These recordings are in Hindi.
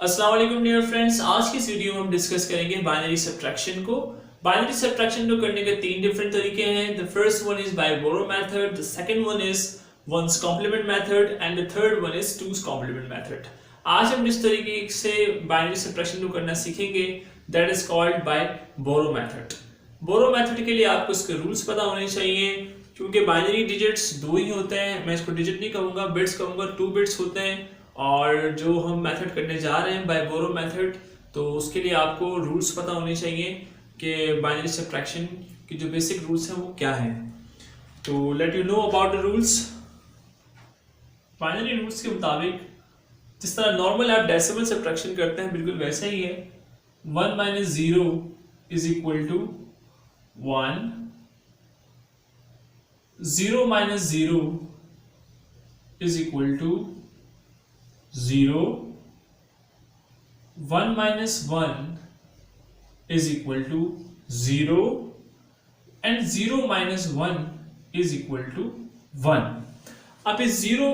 अस्सलाम वालेकुम डियर फ्रेंड्स, आज की इस वीडियो में हम डिस्कस करेंगे बाइनरी सब्ट्रैक्शन को। बाइनरी सब्ट्रैक्शन को करने के तीन डिफरेंट तरीके हैं। The first one is by borrow method, the second one is one's complement method and the third one is two's complement method. आज हम जिस तरीके से बाइनरी सब्ट्रैक्शन को करना सीखेंगे that is called by borrow method. Borrow method के लिए आपको इसके रूल्स पता होने चाहिए, क्योंकि बाइनरी डिजिट्स दो ही होते हैं। मैं इसको डिजिट नहीं कहूँगा, बिट्स कहूँगा। 2 बिट्स होते हैं और जो हम मेथड करने जा रहे हैं बाय बोरो मेथड, तो उसके लिए आपको रूल्स पता होने चाहिए कि बाइनरी सब्ट्रैक्शन की जो बेसिक रूल्स हैं वो क्या हैं। तो let you know about the rules. Binary rules के मुताबिक जिस तरह नॉर्मल आप डेसिमल सब्ट्रैक्शन करते हैं बिल्कुल वैसे ही है। 1 minus 0 is equal to 1, 0 minus 0 is equal to 0, 1 minus 1 is equal to 0 and 0 minus 1 is equal to 1। अब इस 0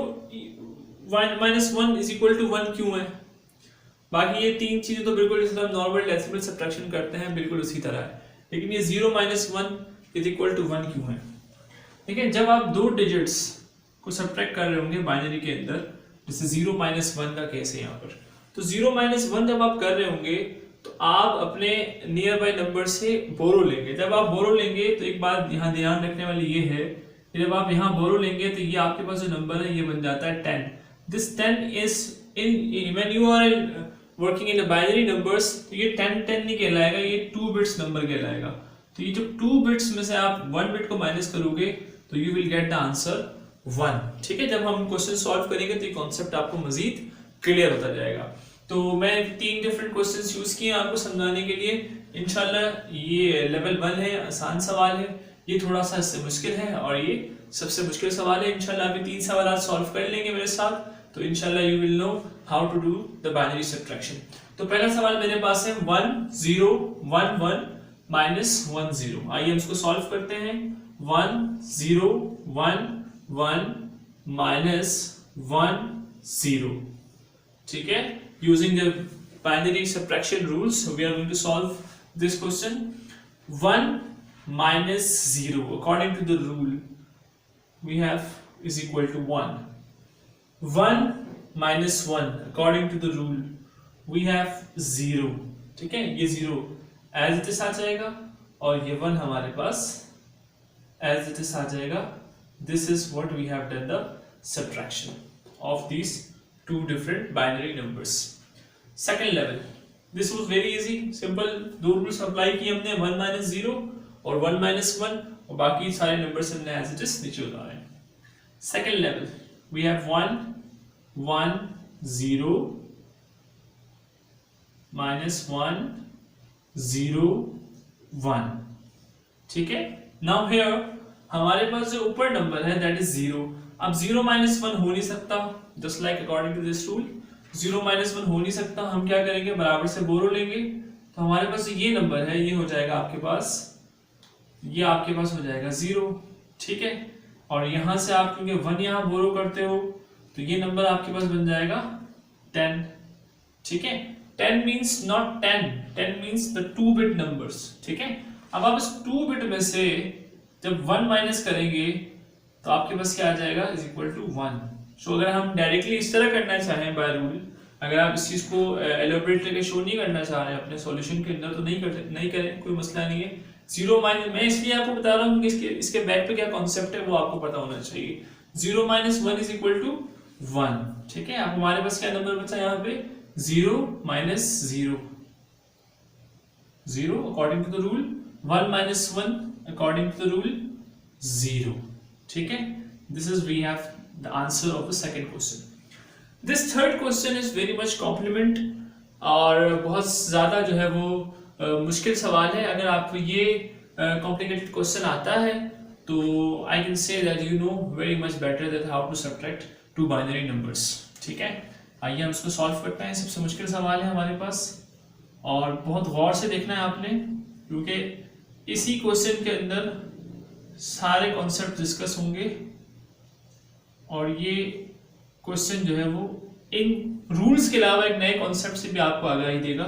minus 1 is equal to 1 क्यों है? बाकी ये तीन चीजें तो बिल्कुल जिस तरह नॉर्मल डेसिमल सब्ट्रैक्शन करते हैं बिल्कुल उसी तरह है, लेकिन ये 0 minus 1 is equal to 1 क्यों है? देखिए, जब आप दो डिजिट्स को सब्ट्रैक्ट कर रहे होंगे बाइनरी के अंदर, जैसे 0 माइनस 1 का केस है यहाँ पर, तो 0 माइनस 1 जब आप कर रहे होंगे तो आप अपने नियर बाय नंबर से बोरो लेंगे। जब आप बोरो लेंगे तो एक बात यहाँ ध्यान रखने वाली ये है कि जब आप यहाँ बोरो लेंगे तो ये आपके पास जो नंबर है ये बन जाता है 10। This 10 is in when you are working in binary numbers, तो ये 10 नहीं कहलाएगा, ये 2 बिट्स नंबर कहलाएगा। तो ये जब 2 बिट्स में से आप 1 बिट को माइनस करोगे तो you will get the answer 1। ठीक है, जब हम क्वेश्चन सॉल्व करेंगे तो ये कॉन्सेप्ट आपको मजीद क्लियर होता जाएगा। तो मैं 3 डिफरेंट क्वेश्चंस यूज किए आपको समझाने के लिए। इंशाल्लाह ये लेवल 1 है, आसान सवाल है, ये थोड़ा सा इससे मुश्किल है और ये सबसे मुश्किल सवाल है। इंशाल्लाह अभी 3 सवाल आप सॉल्व कर लेंगे मेरे साथ, तो इंशाल्लाह you will know how to do the binary subtraction. तो पहला सवाल मेरे पास है 1 0 1 1 माइनस 1 0। आइए हम इसको सॉल्व करते हैं। 1 0 1 1 minus 1 0। ठीक है, using the binary subtraction rules we are going to solve this question। 1 minus 0 according to the rule we have is equal to 1। 1 minus 1 according to the rule we have 0। ठीक है, ये 0 as it is आ जाएगा और ये 1 हमारे पास as it is आ जाएगा। This is what we have done the subtraction of these two different binary numbers। Second level, this was very easy, simple। दो rules apply किए हमने, 1 minus 0 और 1 minus 1, और बाकी सारे numbers हमने as it is नीचे उतारे। Second level, we have 1 1 0 minus 1 0 1। ठीक है, now here हमारे पास जो ऊपर नंबर है दैट इज 0। अब 0 माइनस 1 हो नहीं सकता, just like according to this rule 0 minus 1 हो नहीं सकता। हम क्या करेंगे, बराबर से बोरो लेंगे, तो हमारे पास ये नंबर है ये हो जाएगा आपके पास, ये आपके पास हो जाएगा 0। ठीक है, और यहां से आप क्योंकि 1 यहां बोरो करते हो तो ये नंबर आपके पास बन जाएगा 10। ठीक है, 10 means not 10, 10 means the 2 bit numbers. ठीक है, अब आप इस 2 बिट में से जब 1 माइनस करेंगे तो आपके पास क्या आ जाएगा, इज इक्वल टू 1। सो अगर हम डायरेक्टली इस तरह करना चाहें बाय रूल, अगर आप इस चीज को एलोबरेट करके शो नहीं करना चाह रहे हैं अपने सॉल्यूशन के अंदर तो नहीं करें, कोई मसला नहीं है। 0 माइनस, मैं इसलिए आपको बता रहा हूँ कि इसके बैक पे क्या कॉन्सेप्ट है वो आपको पता होना चाहिए। 0 माइनस 1 इज इक्वल टू 1। ठीक है, अब हमारे पास क्या नंबर बचा यहाँ पे, 0 minus 0 0 according to the rule, 1 minus 1 according to the rule 0। ठीक है, this is we have the answer of the second question। this third question is very much complement और बहुत ज़्यादा जो है वो मुश्किल सवाल है। अगर आपको ये complicated question आता है तो I can say that you know very much better that how to subtract two binary numbers। ठीक है, आइए हम इसको सॉल्व करते हैं। सबसे मुश्किल सवाल है हमारे पास और बहुत गौर से देखना है आपने, क्योंकि इसी क्वेश्चन के अंदर सारे कॉन्सेप्ट डिस्कस होंगे और ये क्वेश्चन जो है वो इन रूल्स के अलावा एक नए कॉन्सेप्ट से भी आपको आगाही देगा,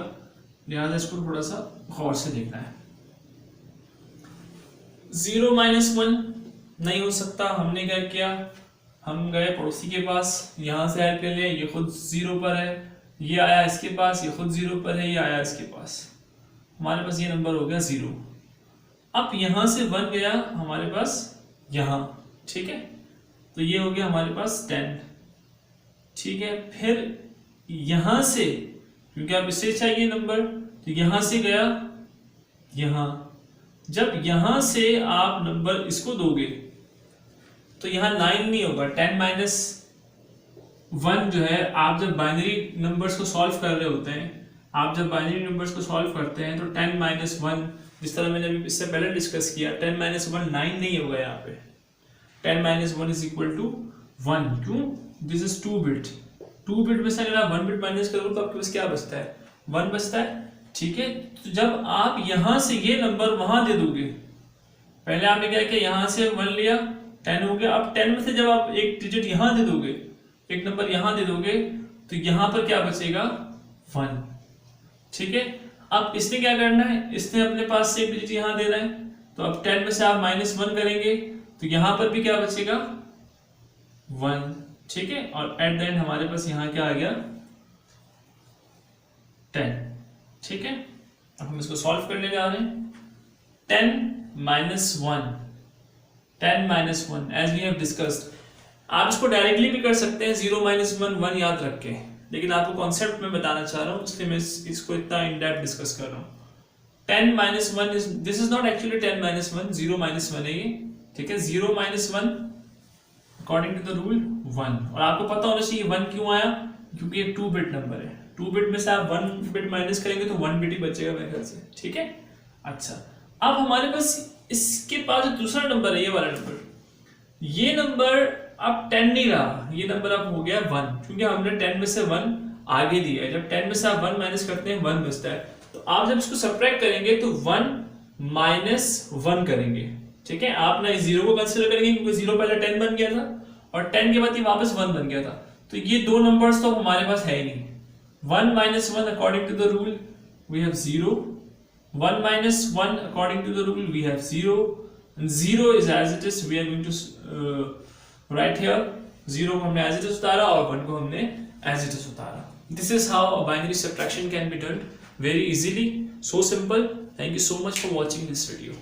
लिहाजा इसको थोड़ा सा गौर से देखना है। 0 - 1 नहीं हो सकता। हमने क्या किया, हम गए पड़ोसी के पास, यहां से हेल्प ले लिया, ये खुद 0 पर है, ये आया इसके पास, ये खुद 0 पर है, ये आया इसके पास, हमारे पास ये नंबर हो गया 0। अब यहां से 1 गया हमारे पास यहां, ठीक है, तो ये हो गया हमारे पास 10, ठीक है। फिर यहां से, क्योंकि आप इससे चाहिए नंबर, तो यहां से गया यहां, जब यहां से आप नंबर इसको दोगे तो यहां 9 नहीं होगा, 10 - 1 जो है, आप जब बाइनरी नंबर्स को सॉल्व कर रहे होते हैं, आप जब बाइनरी नंबर्स को सॉल्व करते हैं तो 10 - 1, जिस तरह मैंने अभी इससे पहले डिस्कस किया, 10 - 1 9 नहीं होगा यहाँ पे, 10 - 1 = 1। क्यों? दिस इज 2 बिट, 2 बिट में से अगर आप 1 बिट माइनस करोगे तो आपके पास क्या बचता है, 1 बचता है, ठीक है। तो जब आप यहां से ये नंबर वहां दे दोगे, पहले आपने क्या किया, यहां से 1 लिया, 10 हो गया, अब 10 में से जब आप एक डिजिट यहां दे दोगे, एक नंबर यहां दे दोगे, तो यहां पर क्या बचेगा, 1, ठीक है। अब इसने क्या करना है, इसने अपने पास से एक डिजिट यहां दे रहा है, तो अब 10 में से आप -1 करेंगे तो यहां पर भी क्या बचेगा, 1, ठीक है। और एट द एंड हमारे पास यहां क्या आ गया, 10, ठीक है। अब हम इसको सॉल्व करने जा रहे हैं। 10 - 1, 10 - 1 एज वी हैव डिस्कस्ड। आप इसको डायरेक्टली भी कर सकते हैं, 0 - 1 1 याद रख के, लेकिन आपको कॉन्सेप्ट में बताना चाह रहा हूं, इसलिए मैं इसको इतना इन डेप्थ डिस्कस कर रहा हूं। 10 - 1 is, this is not actually 10 - 1, 0 - 1 है ये, ठीक है। 0 - 1 अकॉर्डिंग टू द रूल 1, और आपको पता होना चाहिए 1 क्यों आया, क्योंकि ये 2 बिट नंबर है, 2 बिट में से आप 1 बिट माइनस करेंगे तो 1 बिट ही बचेगा मेरे ख्याल से, ठीक है। अच्छा, अब हमारे पास इसके पास जो दूसरा नंबर है, ये वाला नंबर, ये नंबर अब 10 नहीं रहा, ये नंबर अब हो गया 1, क्योंकि हमने 10 में से 1 आगे दिया है। जब 10 में से आप 1 माइनस करते हैं 1 बचता है, तो आप जब इसको सब्ट्रैक्ट करेंगे तो 1 - 1 करेंगे, ठीक है। आप ना इस 0 को कंसीडर करेंगे क्योंकि 0 पहले 10 बन गया था, और 10 के बाद ये वापस 1 बन गया था, तो ये दो नंबर्स तो हमारे पास है ही नहीं। 1 - 1 according to the rule we have 0, 1 - 1 according to the rule we have 0, and 0 is as it is, we are going to write here 0 को हमने as it is उतारा और 1 को हमने as it is उतारा। This is how a binary subtraction can be done very easily, so simple. Thank you so much for watching this video.